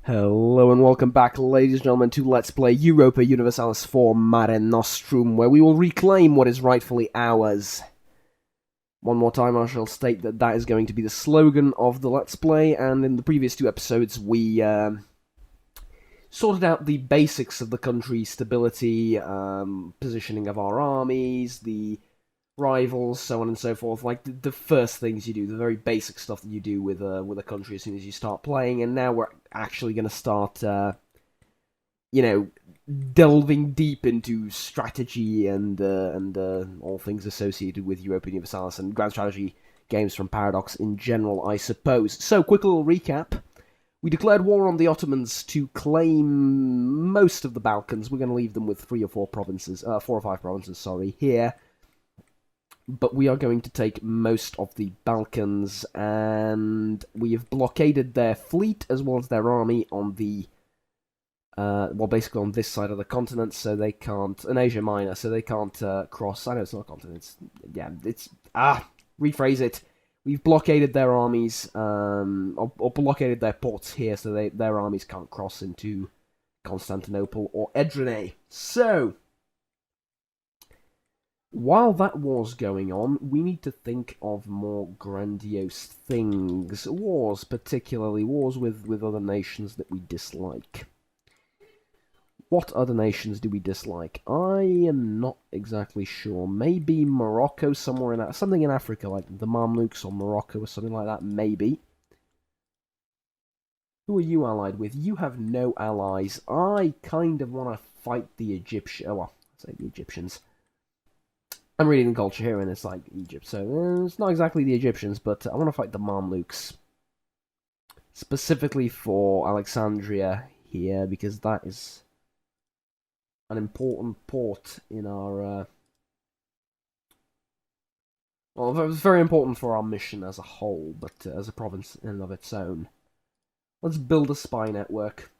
Hello and welcome back, ladies and gentlemen, to Let's Play Europa Universalis 4 Mare Nostrum, where we will reclaim what is rightfully ours. One more time, I shall state that that is going to be the slogan of the Let's Play, and in the previous two episodes we sorted out the basics of the country, stability, positioning of our armies, the rivals, so on and so forth, like the first things you do, the very basic stuff that you do with a country as soon as you start playing. And now we're actually going to start, delving deep into strategy and all things associated with Europa Universalis and grand strategy games from Paradox in general, I suppose. So, quick little recap. We declared war on the Ottomans to claim most of the Balkans. We're going to leave them with 4 or 5 provinces, here. But we are going to take most of the Balkans, and we have blockaded their fleet as well as their army on the, basically on this side of the continent, so they can't, in Asia Minor, so they can't cross. I know it's not a continent, rephrase it. We've blockaded their armies, or blockaded their ports here, so their armies can't cross into Constantinople or Edirne. So, while that war's going on, we need to think of more grandiose things. Wars, particularly wars with other nations that we dislike. What other nations do we dislike? I am not exactly sure. Maybe Morocco, something in Africa, like the Mamluks or Morocco or something like that, maybe. Who are you allied with? You have no allies. I kind of want to fight the Egyptians. The Egyptians. I'm reading the culture here, and it's like Egypt, so it's not exactly the Egyptians, but I want to fight the Mamluks. Specifically for Alexandria here, because that is an important port in our... it was very important for our mission as a whole, but as a province in and of its own. Let's build a spy network.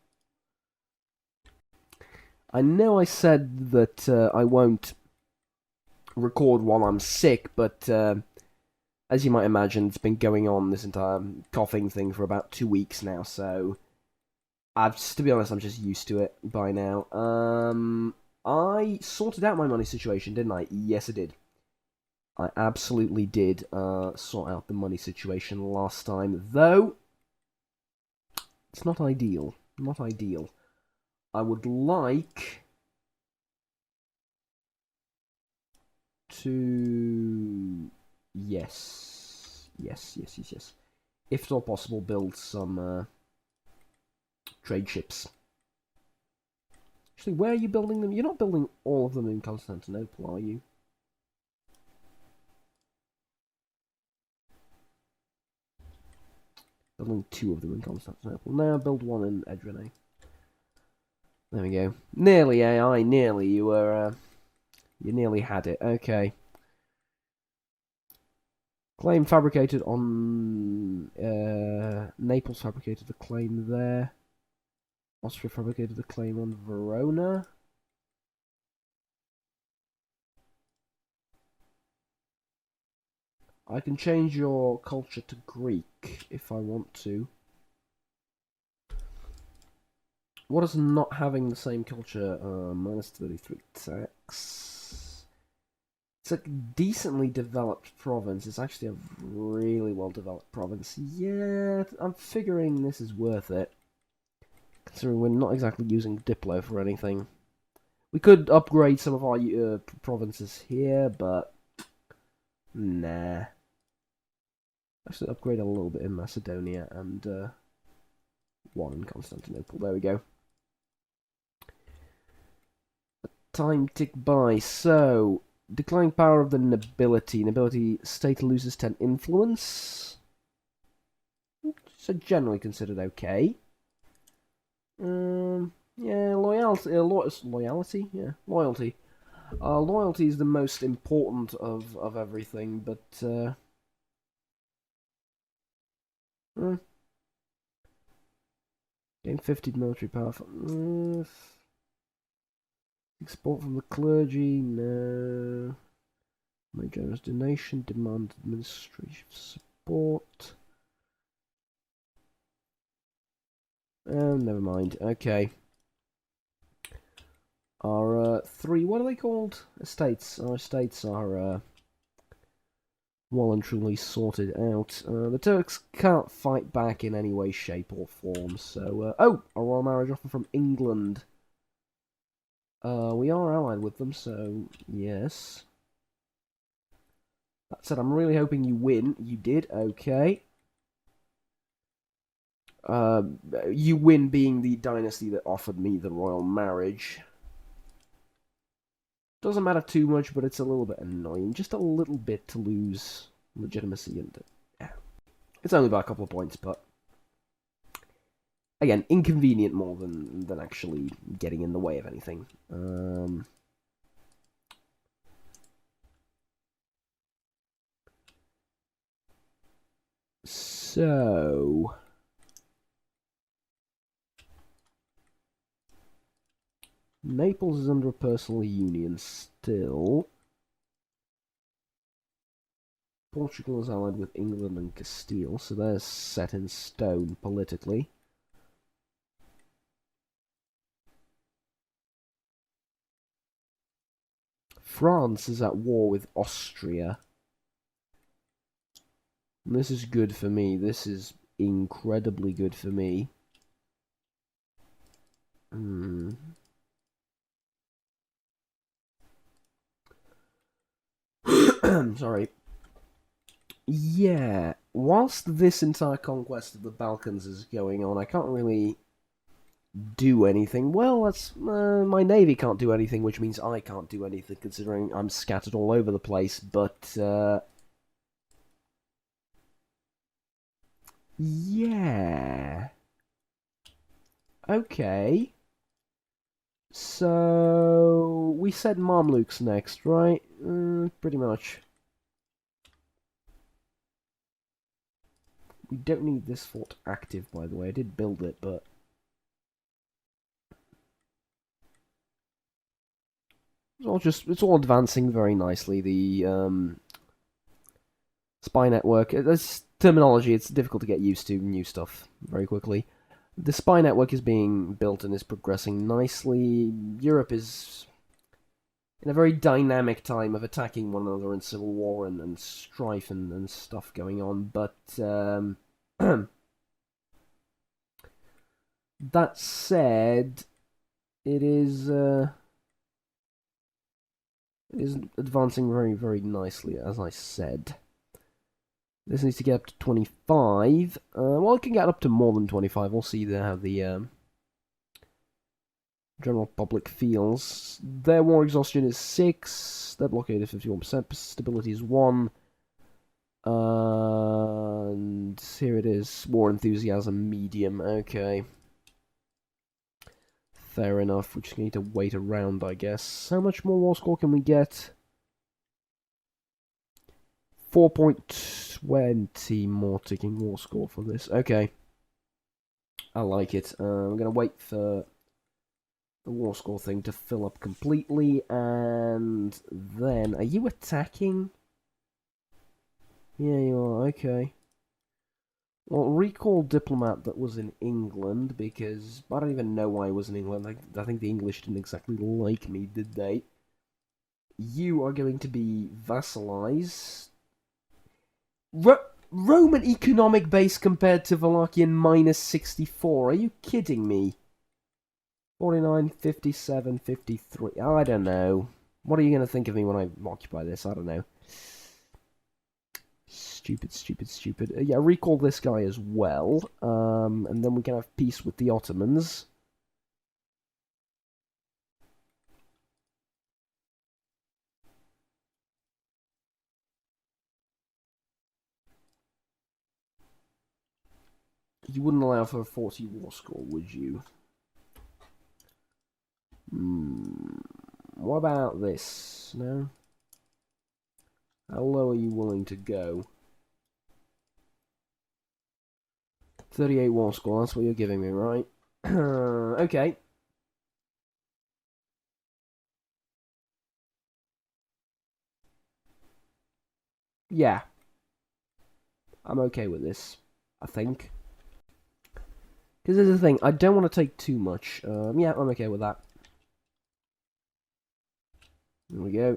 I know I said that I won't record while I'm sick, but as you might imagine, it's been going on, this entire coughing thing, for about 2 weeks now, so to be honest, I'm just used to it by now. I sorted out my money situation, didn't I? Yes, I did. I absolutely did sort out the money situation last time, though it's not ideal. Not ideal. I would like to... Yes. If at all possible, build some trade ships. Actually, where are you building them? You're not building all of them in Constantinople, are you? Building 2 of them in Constantinople. Now build 1 in Edirne. There we go. Nearly, AI, nearly. You were... you nearly had it. Okay. Claim fabricated on... Naples fabricated a claim there. Austria fabricated a claim on Verona. I can change your culture to Greek if I want to. What is not having the same culture? Minus 33 tax. It's a decently developed province. It's actually a really well developed province. Yeah, I'm figuring this is worth it. Considering we're not exactly using Diplo for anything. We could upgrade some of our provinces here, but... nah. Actually, upgrade a little bit in Macedonia and 1 in Constantinople. There we go. Time tick by. So, declining power of the nobility. Nobility state loses 10 influence. So generally considered okay. Yeah, loyalty. Loyalty? Yeah, loyalty. Loyalty is the most important of everything, but gain 50 military power. Export from the clergy, no. My generous donation, demand administrative support. Oh, never mind. Okay. Our three, what are they called? Estates. Our estates are well and truly sorted out. The Turks can't fight back in any way, shape, or form. So, oh, a royal marriage offer from England. We are allied with them, so yes. That said, I'm really hoping you win. You did, okay. You win being the dynasty that offered me the royal marriage. Doesn't matter too much, but it's a little bit annoying. Just a little bit to lose legitimacy, and yeah. It's only by a couple of points, but again, inconvenient more than actually getting in the way of anything. So Naples is under a personal union still. Portugal is allied with England and Castile, so they're set in stone politically. France is at war with Austria. And this is good for me. This is incredibly good for me. Sorry. Yeah, whilst this entire conquest of the Balkans is going on, I can't really do anything. Well, that's my navy can't do anything, which means I can't do anything, considering I'm scattered all over the place. But yeah, okay. So we said Mamluks next, right? Pretty much. We don't need this fort active, by the way. I did build it, but it's all advancing very nicely. The spy network. There's terminology. It's difficult to get used to new stuff very quickly. The spy network is being built and is progressing nicely. Europe is in a very dynamic time of attacking one another in civil war and strife and stuff going on. But that said, it is advancing very, very nicely, as I said. This needs to get up to 25. Well, it can get up to more than 25. We'll see how the general public feels. Their war exhaustion is 6. Their blockade is 51%. Stability is 1. And here it is. War enthusiasm, medium. Okay. Fair enough. We just need to wait around, I guess. How much more war score can we get? 4.20 more ticking war score for this. Okay. I like it. I'm going to wait for the war score thing to fill up completely, and then... Are you attacking? Yeah, you are. Okay. Well, recall diplomat that was in England, because I don't even know why he was in England. I think the English didn't exactly like me, did they? You are going to be vassalized. Roman economic base compared to Valachian minus 64. Are you kidding me? 49, 57, 53. I don't know. What are you going to think of me when I occupy this? I don't know. Stupid, stupid, stupid. Yeah, recall this guy as well. And then we can have peace with the Ottomans. You wouldn't allow for a 40 war score, would you? What about this? No? How low are you willing to go? 38 war score, that's what you're giving me, right? Okay. Yeah. I'm okay with this, I think. Because there's the thing, I don't want to take too much. Yeah, I'm okay with that. There we go.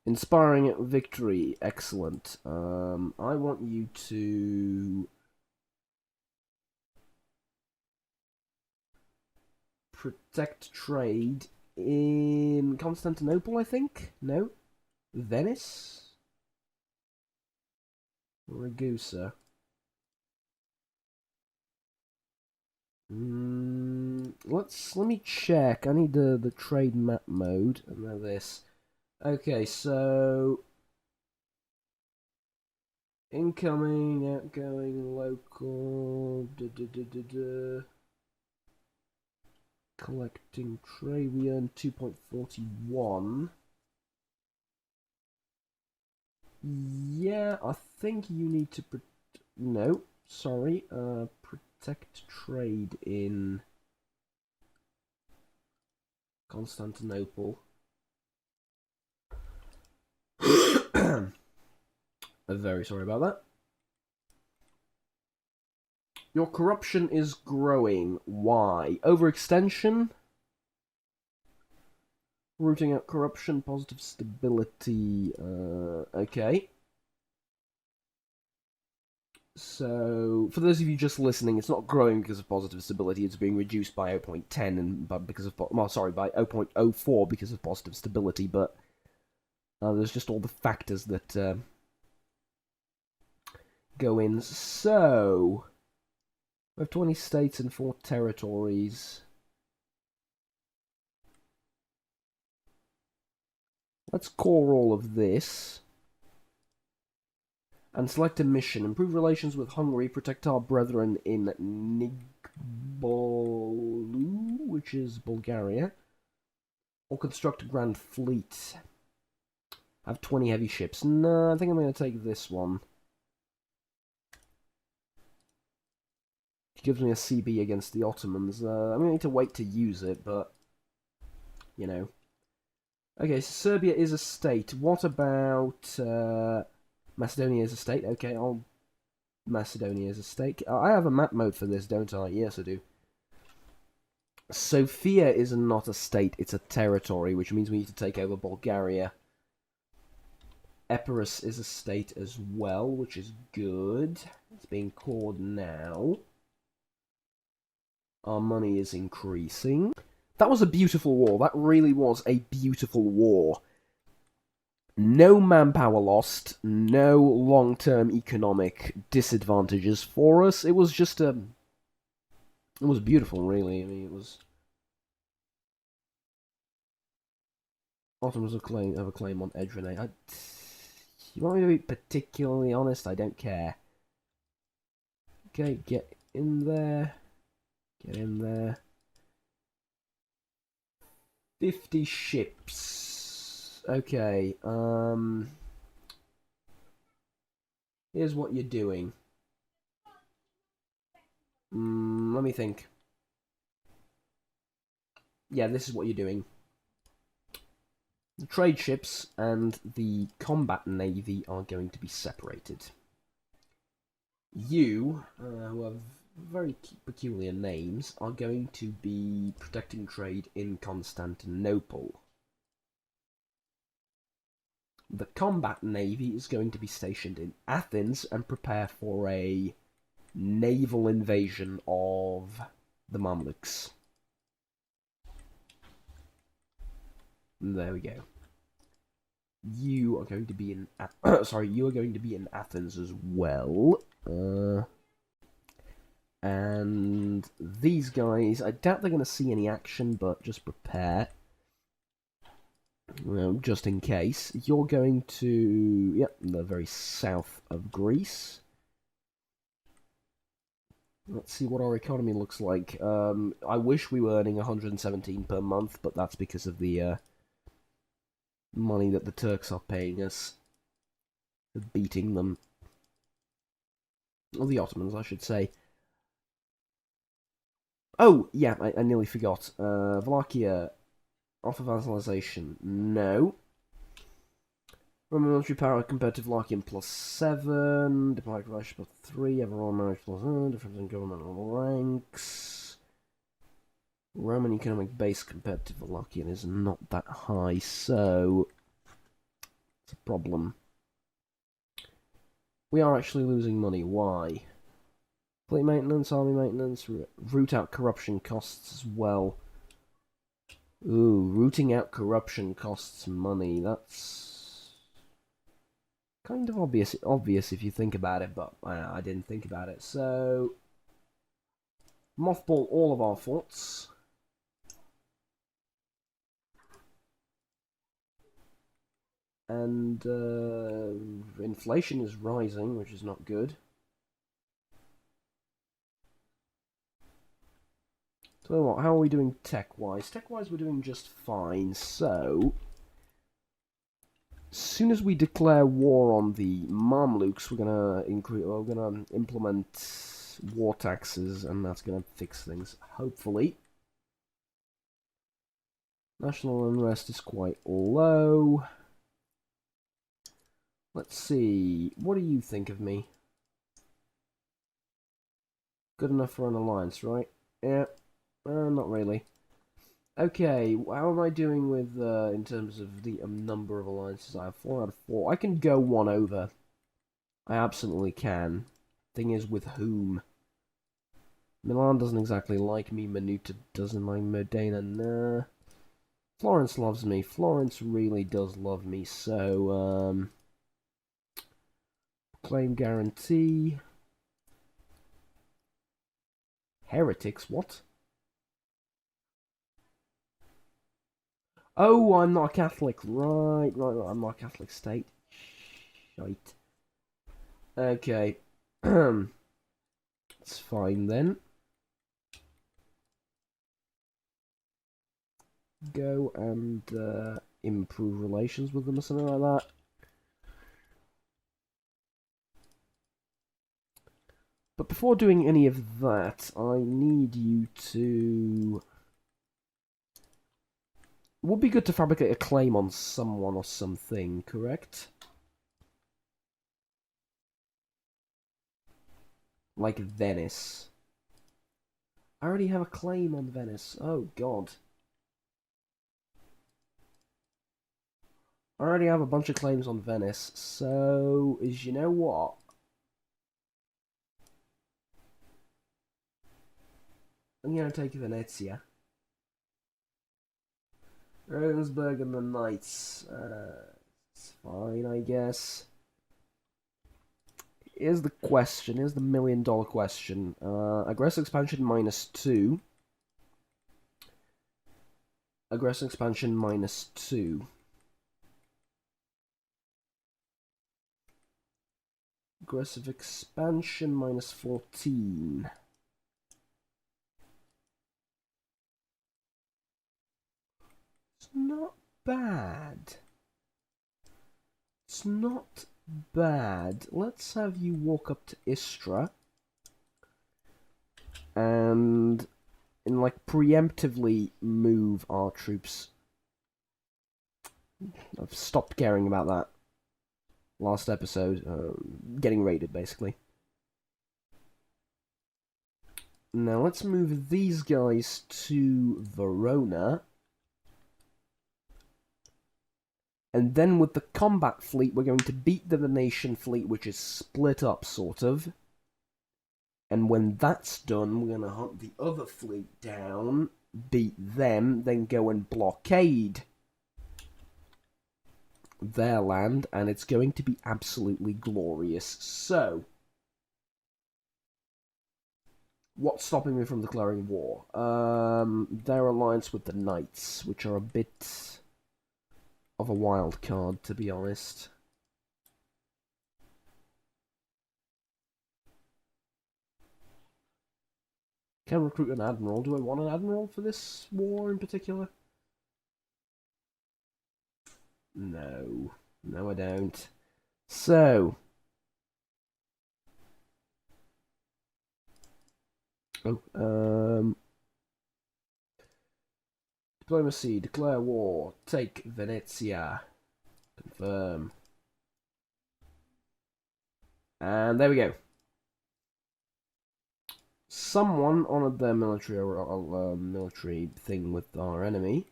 Inspiring victory, excellent. I want you to protect trade in Constantinople, I think? No? Venice? Ragusa. Let me check. I need the trade map mode, and now this. Okay, so incoming, outgoing, local, collecting trade. We earn 2.41. Yeah, I think you need to. No, sorry. Protect trade in Constantinople. I'm very sorry about that. Your corruption is growing. Why? Overextension? Rooting out corruption, positive stability. Okay. So, for those of you just listening, it's not growing because of positive stability, it's being reduced by 0.10 and because of, well, sorry, by 0.04 because of positive stability, but there's just all the factors that go in. So, we have 20 states and 4 territories. Let's core all of this. And select a mission. Improve relations with Hungary. Protect our brethren in Nigbolu, which is Bulgaria. Or construct a grand fleet. Have 20 heavy ships. No, I think I'm going to take this one. It gives me a CB against the Ottomans. I'm going to need to wait to use it, but, you know. Okay, so Serbia is a state. What about Macedonia is a state? Okay, I'll... Macedonia is a state. I have a map mode for this, don't I? Yes, I do. Sofia is not a state, it's a territory, which means we need to take over Bulgaria. Epirus is a state as well, which is good. It's being cored now. Our money is increasing. That was a beautiful war. That really was a beautiful war. No manpower lost, no long-term economic disadvantages for us. It was just a... It was beautiful, really. I mean, it was... Ottomans have a claim on Edirne. You want me to be particularly honest? I don't care. Okay, get in there. Get in there. 50 ships. Okay, here's what you're doing. Let me think. Yeah, this is what you're doing. The trade ships and the combat navy are going to be separated. You, who have very peculiar names, are going to be protecting trade in Constantinople. The combat navy is going to be stationed in Athens and prepare for a naval invasion of the Mamluks. There we go. You are going to be in you are going to be in Athens as well. And these guys, I doubt they're going to see any action, but just prepare. Well, just in case. You're going to... Yep, the very south of Greece. Let's see what our economy looks like. I wish we were earning 117 per month, but that's because of the money that the Turks are paying us for beating them. Or the Ottomans, I should say. Oh, yeah, I nearly forgot. Wallachia, offer vassalization. No. Roman military power compared to Vlachian +7, diplomatic relations +3, overall marriage +1, difference in governmental ranks. Roman economic base compared to Vlachian is not that high, so it's a problem. We are actually losing money. Why? Fleet maintenance, army maintenance, root out corruption costs as well. Ooh, rooting out corruption costs money. That's kind of obvious if you think about it, but I didn't think about it. So, mothball all of our forts. And inflation is rising, which is not good. So what, how are we doing tech-wise? Tech-wise, we're doing just fine. So, as soon as we declare war on the Mamluks, we're gonna implement war taxes, and that's gonna fix things. Hopefully, national unrest is quite low. Let's see. What do you think of me? Good enough for an alliance, right? Yeah. Not really. Okay, how am I doing with, in terms of the number of alliances I have? 4 out of 4. I can go one over. I absolutely can. Thing is, with whom? Milan doesn't exactly like me. Minuta doesn't like Modena. Nah. Florence loves me. Florence really does love me. So, claim guarantee. Heretics, what? Oh, I'm not a Catholic. Right. I'm not a Catholic state. Shite. Okay. It's fine then. Go and improve relations with them or something like that. But before doing any of that, I need you to... It would be good to fabricate a claim on someone or something, correct? Like Venice. I already have a claim on Venice. Oh, God. I already have a bunch of claims on Venice, so... you know what? I'm gonna take Venezia. Regensburg and the Knights. It's fine, I guess. Here's the question. Here's the $1,000,000 question. Aggressive expansion -2. Aggressive expansion -2. Aggressive expansion -14. It's not bad. It's not bad. Let's have you walk up to Istra and like preemptively move our troops. I've stopped caring about that last episode. Getting raided, basically. Now let's move these guys to Verona. And then with the combat fleet, we're going to beat the Venetian fleet, which is split up, sort of. And when that's done, we're going to hunt the other fleet down, beat them, then go and blockade their land, and it's going to be absolutely glorious. So, what's stopping me from declaring war? Their alliance with the Knights, which are a bit of a wild card, to be honest. Can recruit an admiral. Do I want an admiral for this war in particular? No. No, I don't. So. Diplomacy. Declare war. Take Venezia. Confirm. And there we go. Someone honoured their military thing with our enemy.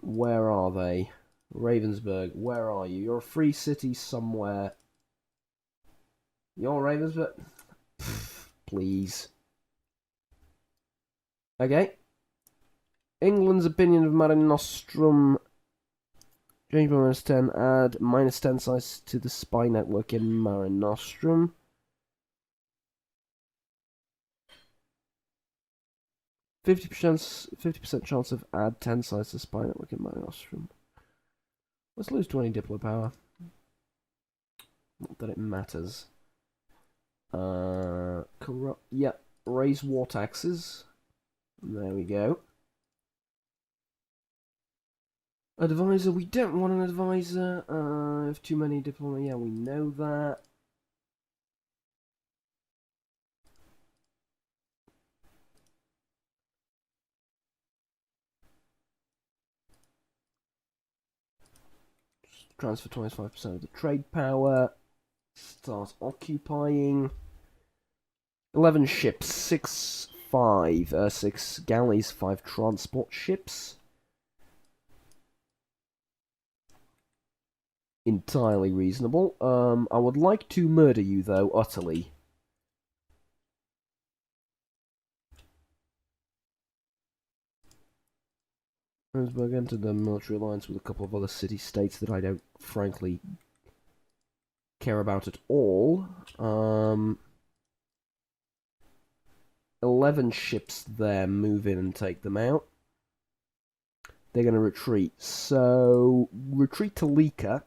Where are they? Ravensburg, where are you? You're a free city somewhere. You're Ravensburg? Please. Okay. England's opinion of Mare Nostrum. Change by -10. Add -10 size to the spy network in Mare Nostrum. 50% chance of add 10 size to spy network in Mare Nostrum. Let's lose 20 diplo power. Not that it matters. Corrupt. Yeah, raise war taxes. There we go. Advisor, we don't want an advisor. If too many diplomat, yeah, we know that. Transfer 25% of the trade power. Start occupying. 11 ships, 6 galleys, 5 transport ships. Entirely reasonable. I would like to murder you, though, utterly. Ravensburg entered a military alliance with a couple of other city-states that I don't, frankly, care about at all. 11 ships there, move in and take them out. They're going to retreat. So, retreat to Lika.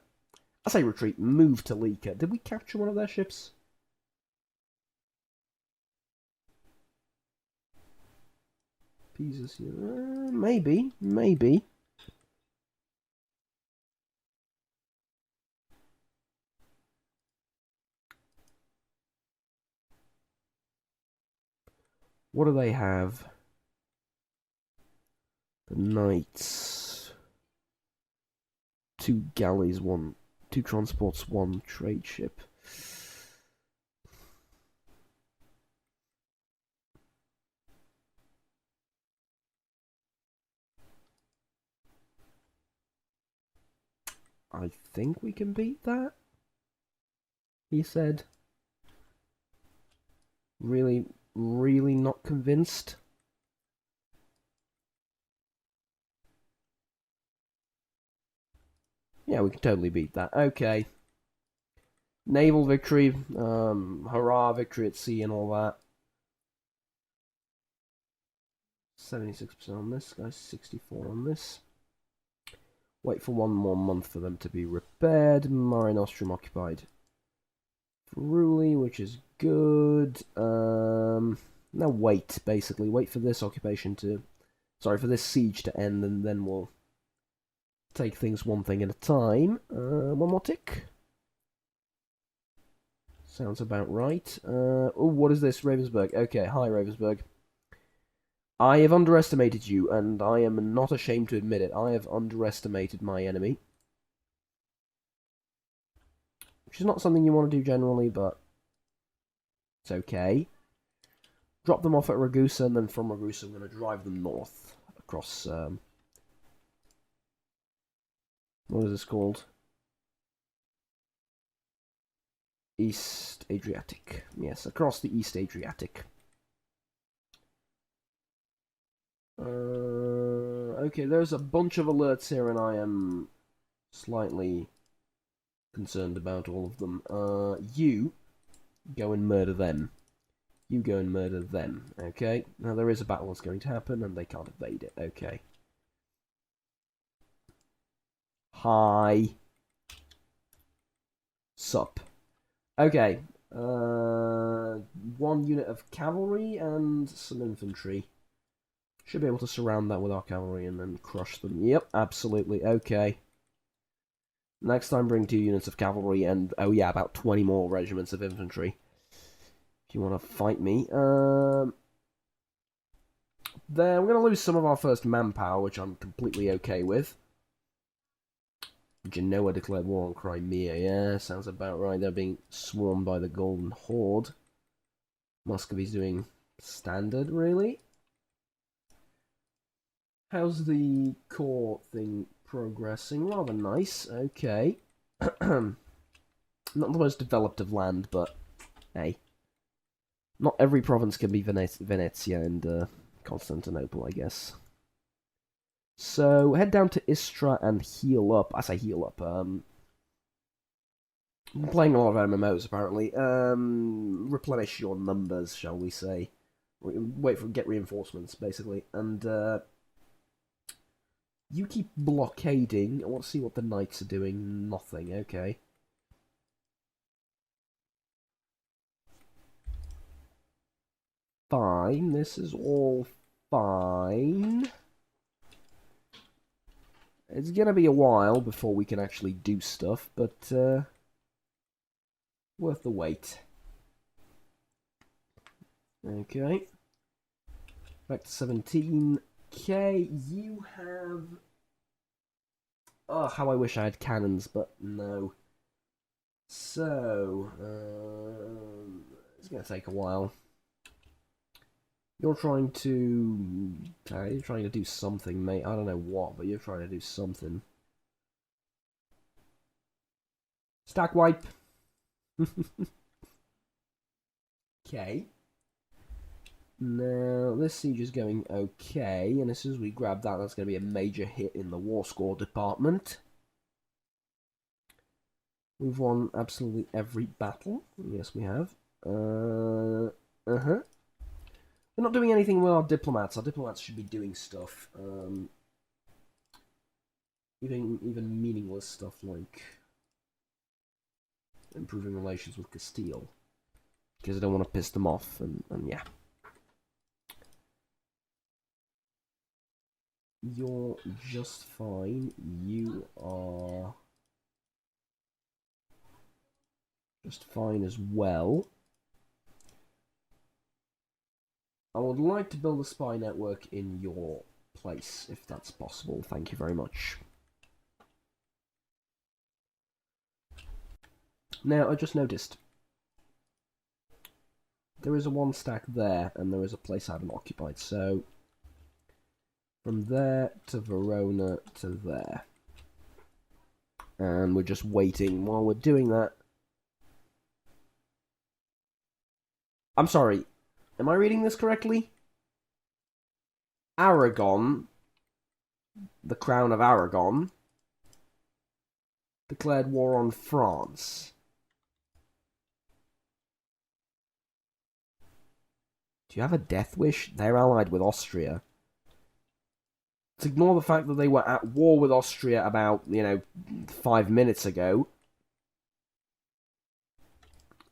I say retreat, move to Lika. Did we capture one of their ships? Pieces here. Maybe. What do they have? The knights. 2 galleys, 2 transports, 1 trade ship. I think we can beat that, he said. Really not convinced. Yeah, we can totally beat that. Okay. Naval victory, hurrah, victory at sea and all that. 76% on this, guys, 64 on this. Wait for 1 more month for them to be repaired. Mare Nostrum occupied thoroughly, which is good. Now wait, basically. Wait for this occupation to... Sorry, for this siege to end, and then we'll take things one thing at a time. One more tick. Sounds about right. Oh, what is this? Ravensburg. Okay, hi, Ravensburg. I have underestimated you, and I am not ashamed to admit it. I have underestimated my enemy. Which is not something you want to do generally, but it's okay. Drop them off at Ragusa, and then from Ragusa, I'm going to drive them north across. What is this called? East Adriatic. Yes, across the East Adriatic. Okay, there's a bunch of alerts here, and I am slightly concerned about all of them. You go and murder them. You go and murder them, okay? Now, there is a battle that's going to happen, and they can't evade it, okay? Hi. Sup. Okay. 1 unit of cavalry and some infantry. Should be able to surround that with our cavalry and then crush them. Yep, absolutely. Okay. Next time, bring 2 units of cavalry and, oh yeah, about 20 more regiments of infantry. If you want to fight me. Then we're going to lose some of our first manpower, which I'm completely okay with. Genoa declared war on Crimea. Yeah, sounds about right. They're being swarmed by the Golden Horde. Muscovy's doing standard, really? How's the core thing progressing? Rather nice. Okay. Not the most developed of land, but hey. Not every province can be Venezia and Constantinople, I guess. So, head down to Istra and heal up. I say heal up. I'm playing a lot of MMOs, apparently. Replenish your numbers, shall we say. Wait for get reinforcements, basically. And, you keep blockading. I want to see what the knights are doing. Nothing, okay. Fine, this is all fine. It's gonna be a while before we can actually do stuff, but worth the wait. Okay. Back to 17k. You have... Oh, how I wish I had cannons, but no. So, it's gonna take a while. You're trying to do something, mate. I don't know what, but you're trying to do something. Stack wipe. Okay. Now, this siege is going okay, and as soon as we grab that, that's going to be a major hit in the war score department. We've won absolutely every battle. Yes, we have. We're not doing anything with our diplomats. Our diplomats should be doing stuff. Even meaningless stuff like improving relations with Castile. Because I don't want to piss them off, and yeah. You're just fine. You are just fine as well. I would like to build a spy network in your place, if that's possible. Thank you very much. Now, I just noticed there is a one stack there, and there is a place I haven't occupied, so from there to Verona to there. And we're just waiting while we're doing that. I'm sorry, am I reading this correctly? Aragon, the Crown of Aragon, declared war on France. Do you have a death wish? They're allied with Austria. To ignore the fact that they were at war with Austria about, 5 minutes ago.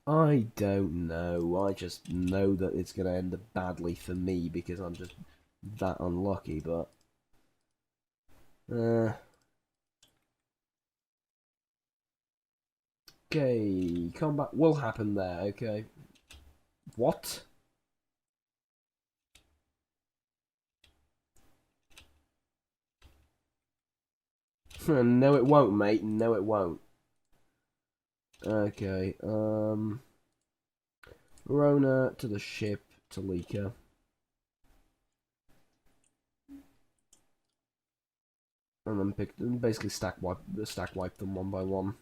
I don't know. I just know that it's going to end up badly for me because I'm just that unlucky, but... Okay, combat will happen there, okay. What? No it won't, mate. No it won't. Okay, Verona to the ship, to Lika. And then basically stack wipe them one by one.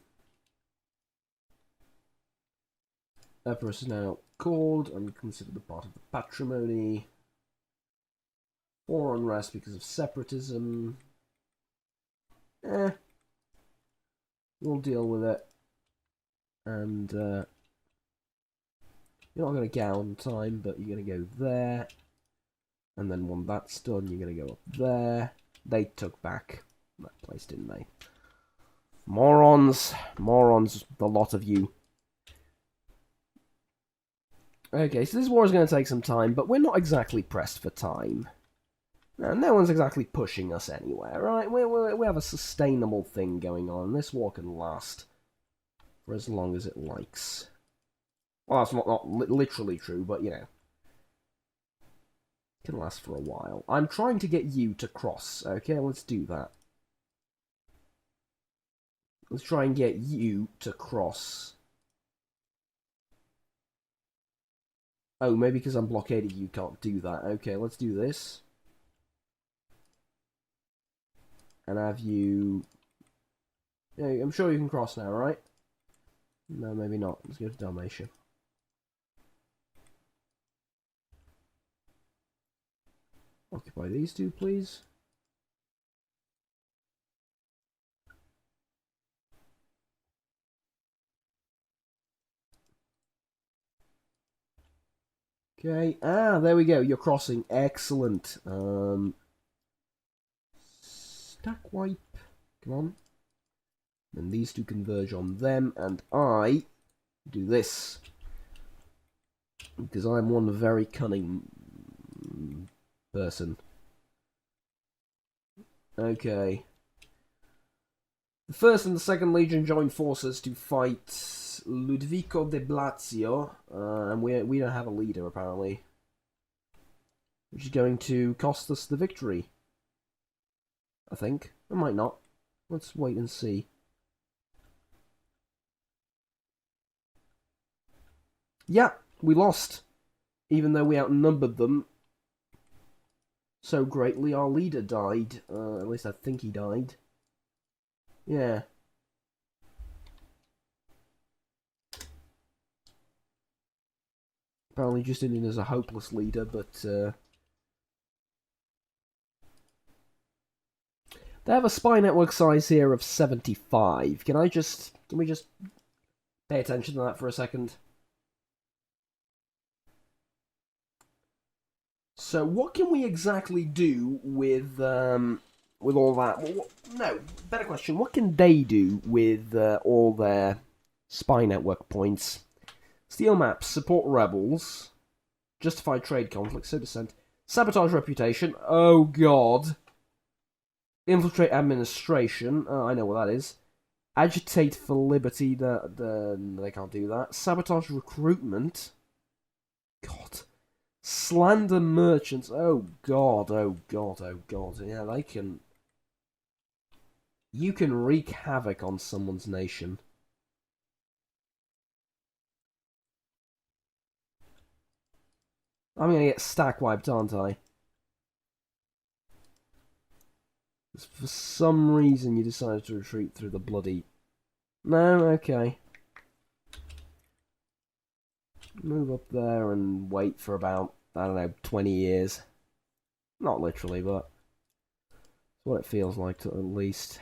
Epirus is now called and considered a part of the patrimony. War unrest because of separatism. We'll deal with it. And you're not going to get on time, but you're going to go there. And then when that's done, you're going to go up there. They took back that place, didn't they? Morons. Morons, the lot of you. Okay, so this war is going to take some time, but we're not exactly pressed for time. No one's exactly pushing us anywhere, right? We have a sustainable thing going on. This war can last for as long as it likes. Well, that's not literally true, but, it can last for a while. I'm trying to get you to cross, okay? Let's do that. Let's try and get you to cross. Oh, maybe because I'm blockaded you can't do that. Okay, let's do this. And have you... Yeah, I'm sure you can cross now, right? No, maybe not. Let's go to Dalmatia. Occupy these two, please. Okay, there we go. You're crossing. Excellent. Stack wipe. Come on. And these two converge on them, and I do this. Because I'm one very cunning person. Okay. The 1st and the 2nd Legion join forces to fight Ludovico de Blasio, and we don't have a leader, apparently. Which is going to cost us the victory. I think. It might not. Let's wait and see. Yeah, we lost. Even though we outnumbered them so greatly, our leader died. At least I think he died. Yeah. Apparently Justinian is a hopeless leader, but... They have a spy network size here of 75. Can we just pay attention to that for a second? So what can we exactly do with all that? Well, no, better question. What can they do with all their spy network points? Steal maps, support rebels, justify trade conflicts, sow dissent, sabotage reputation. Oh god. Infiltrate administration. I know what that is. Agitate for liberty. They can't do that. Sabotage recruitment. God. Slander merchants. Oh god, oh god, oh god. Yeah, they can... You can wreak havoc on someone's nation. I'm gonna get stack wiped, aren't I? For some reason you decided to retreat through the bloody... No, okay. Move up there and wait for about, I don't know, 20 years. Not literally, but... That's what it feels like, at least.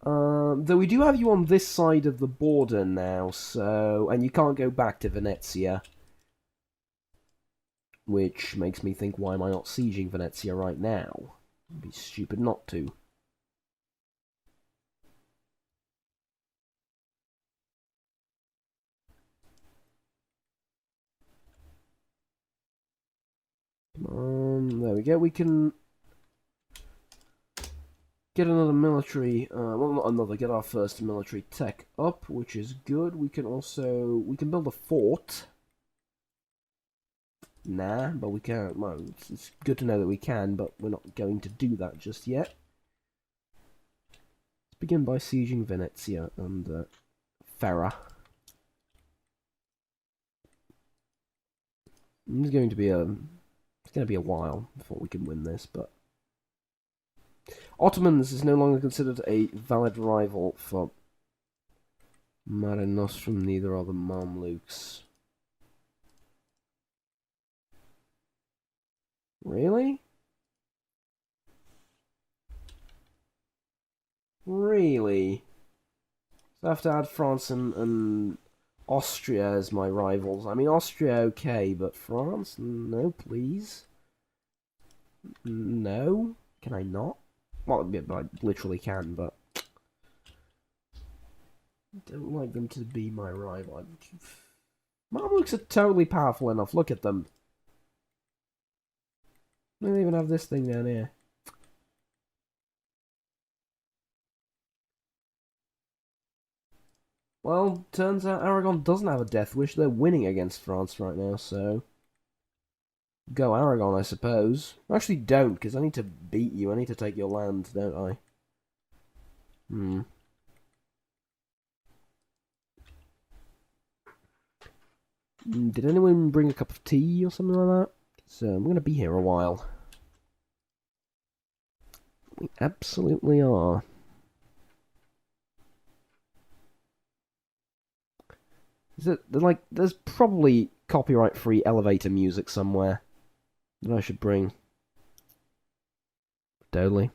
Though we do have you on this side of the border now, so... And you can't go back to Venezia. Which makes me think, why am I not sieging Venezia right now? It'd be stupid not to. Come on, there we go. We can get another military, well not another, get our first military tech up, which is good. We can build a fort. Nah, but we can't. Well, it's good to know that we can, but we're not going to do that just yet. Let's begin by sieging Venezia and Ferra. It's going to be a while before we can win this, but Ottomans is no longer considered a valid rival for Mare Nostrum. Neither are the Mamluks. Really? Really? So I have to add France and Austria as my rivals. I mean, Austria, okay, but France? No, please. No? Can I not? Well, I literally can, but... I don't like them to be my rival. Mamluks are totally powerful enough. Look at them. They don't even have this thing down here. Well, turns out Aragon doesn't have a death wish. They're winning against France right now, so... Go Aragon, I suppose. Actually, don't, because I need to beat you. I need to take your land, don't I? Did anyone bring a cup of tea or something like that? So I'm going to be here a while. We absolutely are. There's probably copyright-free elevator music somewhere that I should bring. Totally.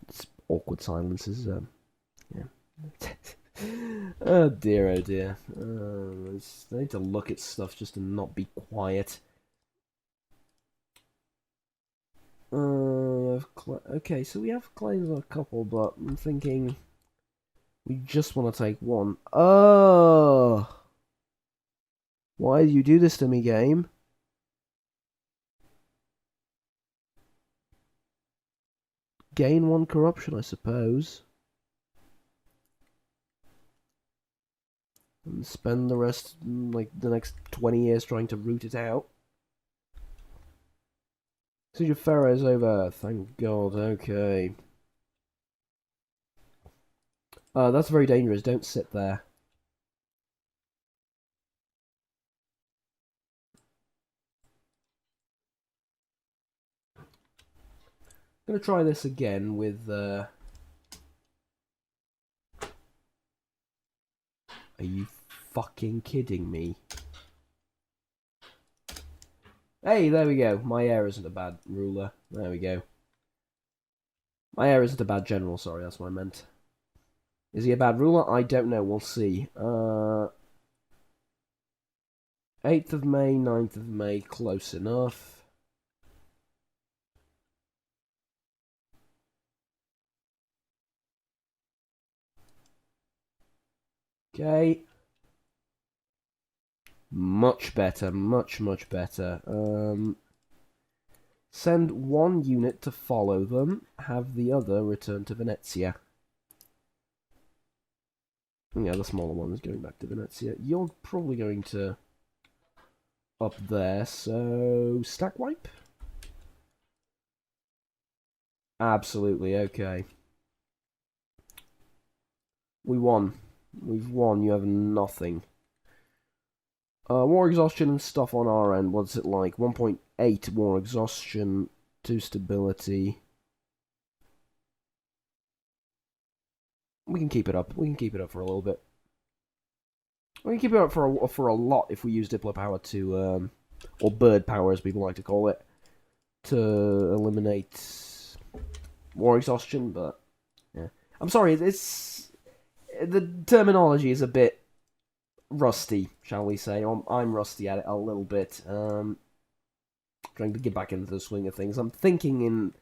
It's awkward silences. Yeah. Oh dear, oh dear. I need to look at stuff just to not be quiet. Okay, so we have claims on a couple, but I'm thinking we just want to take one. Oh! Why did you do this to me, game? Gain one corruption, I suppose. And spend the rest, like, the next 20 years trying to root it out. Siege of Pharaoh is over, thank God, okay. That's very dangerous, don't sit there. I'm gonna try this again with, Are you fucking kidding me? Hey, there we go. My heir isn't a bad ruler. There we go. My heir isn't a bad general, sorry, that's what I meant. Is he a bad ruler? I don't know, we'll see. 8th of May, 9th of May, close enough. Okay. Much better, much better. Send one unit to follow them, have the other return to Venezia. Yeah, the smaller one is going back to Venezia. You're probably going to up there, so stack wipe? Absolutely, okay. We won. We've won, you have nothing. War exhaustion and stuff on our end, what's it like? 1.8 war exhaustion, 2 stability. We can keep it up. We can keep it up for a little bit. We can keep it up for a lot if we use Diplo power to, or bird power as people like to call it, to eliminate war exhaustion, but, yeah. I'm sorry, the terminology is a bit rusty, shall we say. I'm rusty at it a little bit. Trying to get back into the swing of things. I'm thinking in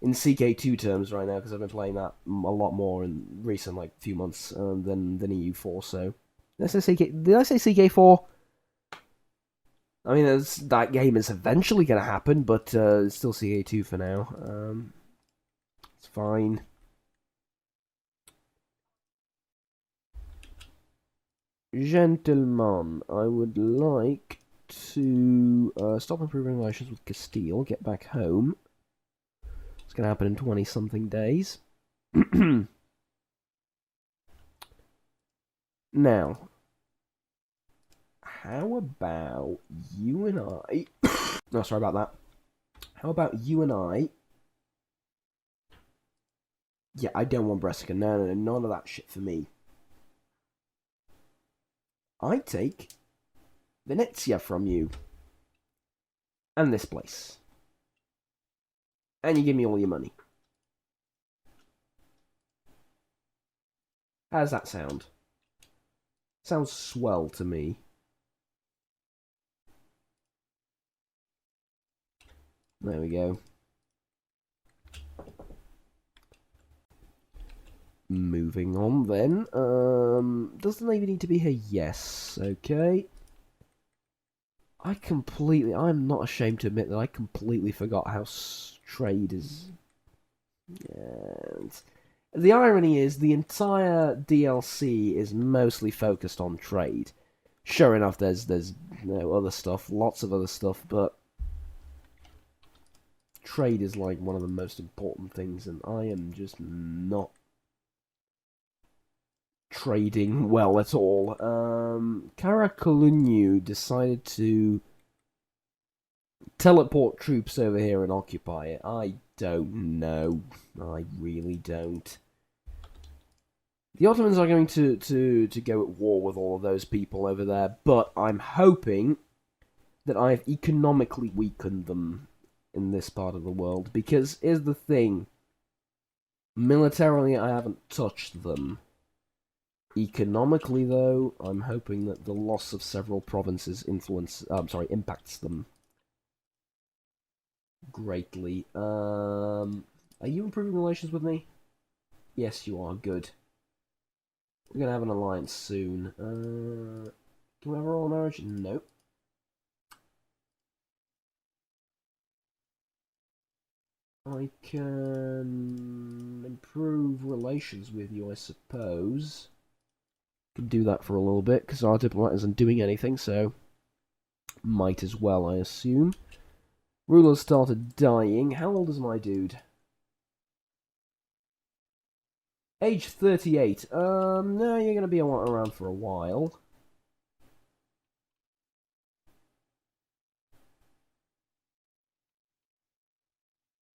CK2 terms right now because I've been playing that a lot more in recent few months than EU4. So did I say CK4? I mean, that game is eventually going to happen, but it's still CK2 for now. It's fine. Gentlemen, I would like to stop improving relations with Castile, get back home. It's going to happen in 20-something days. Now, how about you and I... No, sorry about that. How about you and I... Yeah, I don't want Brescia. No, none of that shit for me. I take Venezia from you. And this place. And you give me all your money. How does that sound? Sounds swell to me. There we go. Moving on then. Does the Navy need to be here? Yes. Okay. I'm not ashamed to admit that I completely forgot how trade is. And the irony is the entire DLC is mostly focused on trade. Sure enough, there's other stuff, lots of other stuff, but trade is like one of the most important things, and I am just not trading well at all. Karakulunyu decided to teleport troops over here and occupy it. I don't know. I really don't. The Ottomans are going to go at war with all of those people over there, but I'm hoping that I've economically weakened them in this part of the world, because here's the thing. Militarily, I haven't touched them. Economically, though, I'm hoping that the loss of several provinces impacts them greatly. Are you improving relations with me? Yes, you are. Good. We're gonna have an alliance soon. Can we have a royal marriage? Nope. I can improve relations with you, I suppose. Can do that for a little bit, because our diplomat isn't doing anything, so might as well, I assume. Rulers started dying. How old is my dude? Age 38. No, you're gonna be around for a while.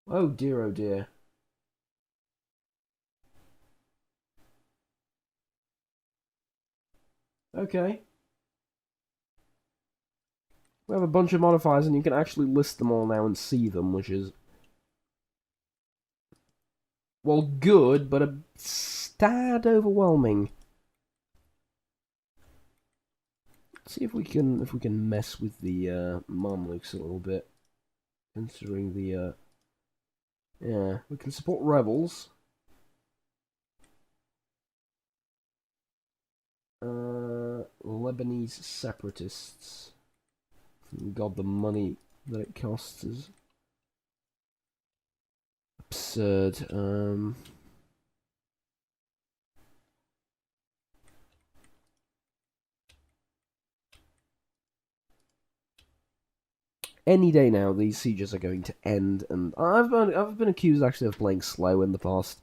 Oh dear, oh dear. Okay. We have a bunch of modifiers, and you can actually list them all now and see them, which is, well, good, but a tad overwhelming. Let's see if we can mess with the Mamluks a little bit, considering the yeah, we can support rebels. Lebanese separatists. God, the money that it costs is absurd. Any day now, these sieges are going to end, and I've been accused actually of playing slow in the past.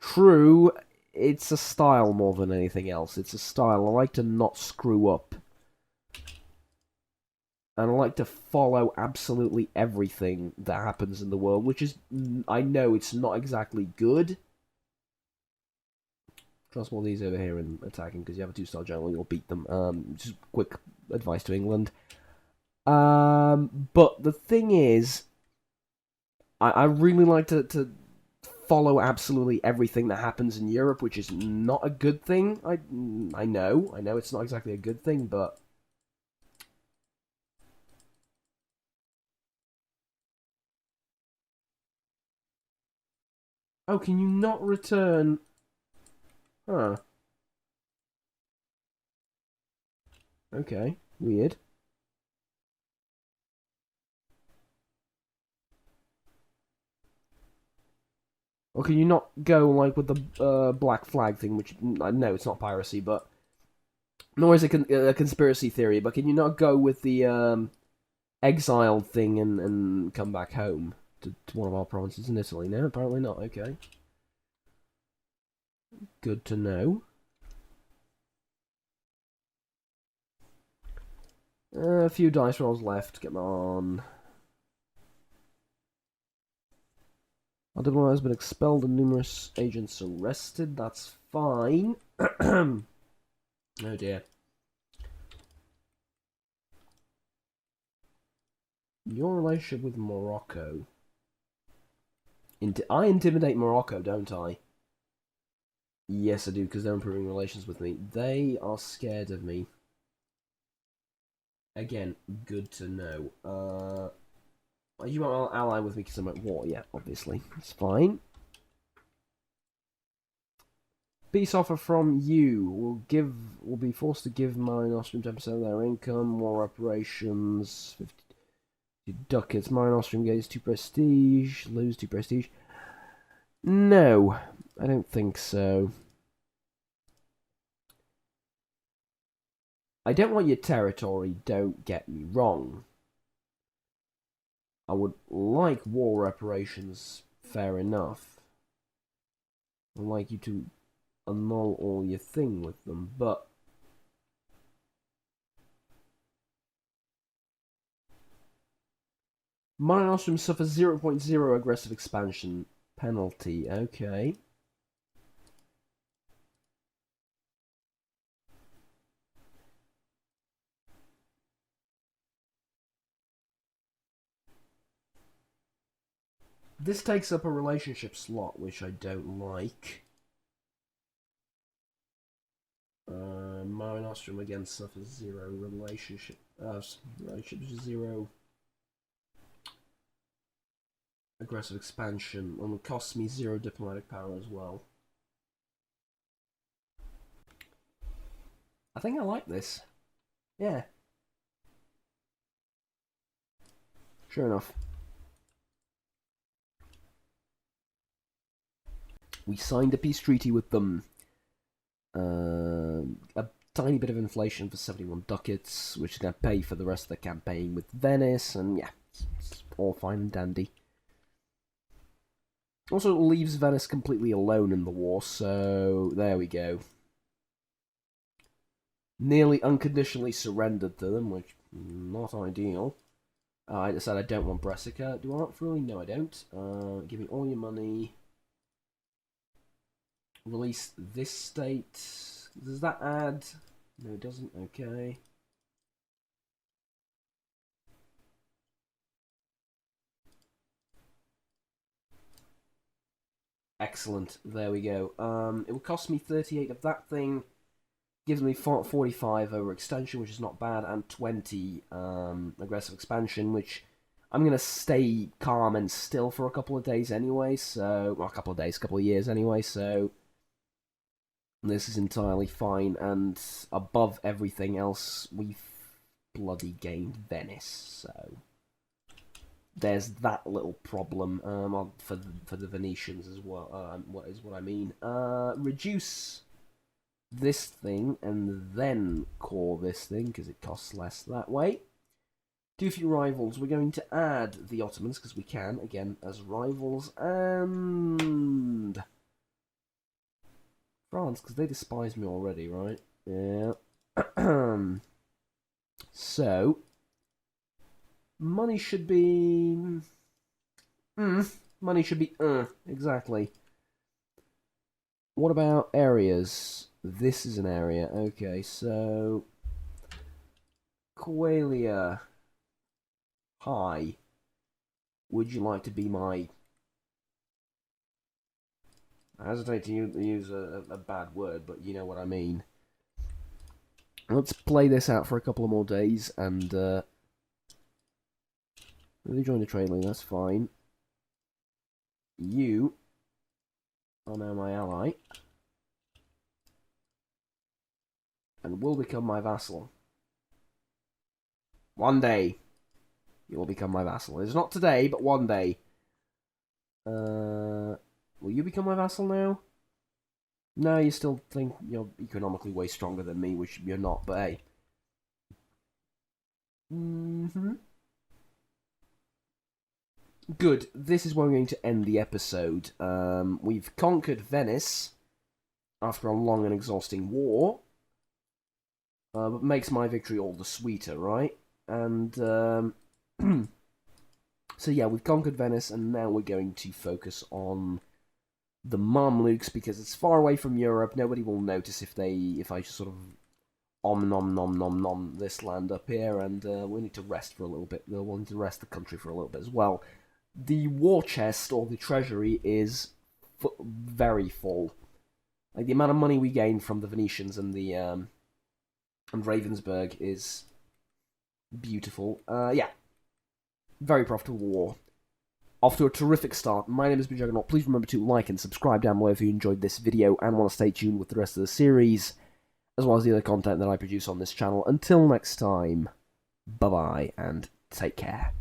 True, it's a style more than anything else. It's a style. I like to not screw up. And I like to follow absolutely everything that happens in the world, which is, I know it's not exactly good. Trust all these over here and attacking, because you have a 2-star general, you'll beat them. Just quick advice to England. But the thing is, I really like to follow absolutely everything that happens in Europe, which is not a good thing. I know it's not exactly a good thing, but oh, can you not return? Huh. Okay, weird. Or can you not go like with the black flag thing? Which I know it's not piracy, but nor is it a conspiracy theory. But can you not go with the exiled thing and come back home to one of our provinces in Italy? No, apparently not. Okay, good to know. A few dice rolls left. Get on. Our diplomat has been expelled and numerous agents arrested. That's fine. Oh dear. Your relationship with Morocco. I intimidate Morocco, don't I? Yes, I do, because they're improving relations with me. They are scared of me. Again, good to know. Are you an ally with me because I'm at war? Yeah, obviously. It's fine. Peace offer from you. Will be forced to give Mare Nostrum 10% of their income. War reparations. 50 ducats. Mare Nostrum gains 2 prestige. Lose 2 prestige. No, I don't think so. I don't want your territory, don't get me wrong. I would like war reparations, fair enough. I'd like you to annul all your thing with them, but Mare Nostrum suffers 0.0 aggressive expansion penalty. Okay. This takes up a relationship slot, which I don't like. Mare Nostrum again suffers 0 relationship. Relationship 0 aggressive expansion, and it costs me 0 diplomatic power as well. I think I like this. Yeah. Sure enough. We signed a peace treaty with them. A tiny bit of inflation for 71 ducats, which is going to pay for the rest of the campaign with Venice, and yeah, it's all fine and dandy. Also, it leaves Venice completely alone in the war, so there we go. Nearly unconditionally surrendered to them, which not ideal. I decided I don't want Brescia. Do I want Friuli? No, I don't. Give me all your money. Release this state. Does that add? No, it doesn't. Okay. Excellent. There we go. It will cost me 38 of that thing. Gives me 45 over extension, which is not bad, and 20 aggressive expansion, which I'm going to stay calm and still for a couple of days anyway, so... Well, a couple of days, a couple of years anyway, so... This is entirely fine, and above everything else, we've bloody gained Venice, so... There's that little problem for the Venetians as well, what is what I mean. Reduce this thing, and then core this thing, because it costs less that way. Do few rivals. We're going to add the Ottomans, because we can, again, as rivals, and... France, because they despise me already, right? Yeah. So... Money should be... money should be... exactly. What about areas? This is an area. Okay, so... Coelia. Hi. Would you like to be my... I hesitate to use a bad word, but you know what I mean. Let's play this out for a couple of more days, and... Really join the trade lane, that's fine. You are now my ally. And will become my vassal. One day, you will become my vassal. It's not today, but one day. Will you become my vassal now? No, you still think you're economically way stronger than me, which you're not, but hey. Good. This is where we're going to end the episode. We've conquered Venice after a long and exhausting war. But makes my victory all the sweeter, right? And, so yeah, we've conquered Venice, and now we're going to focus on the Mamluks, because it's far away from Europe. Nobody will notice if I just sort of nom this land up here, and we need to rest for a little bit. We'll need to rest the country for a little bit as well. The war chest, or the treasury, is very full. Like, the amount of money we gain from the Venetians and the and Ravensburg is beautiful. Yeah. Very profitable war. Off to a terrific start. My name is Juggernaut. Please remember to like and subscribe down below if you enjoyed this video and want to stay tuned with the rest of the series, as well as the other content that I produce on this channel. Until next time, bye-bye, and take care.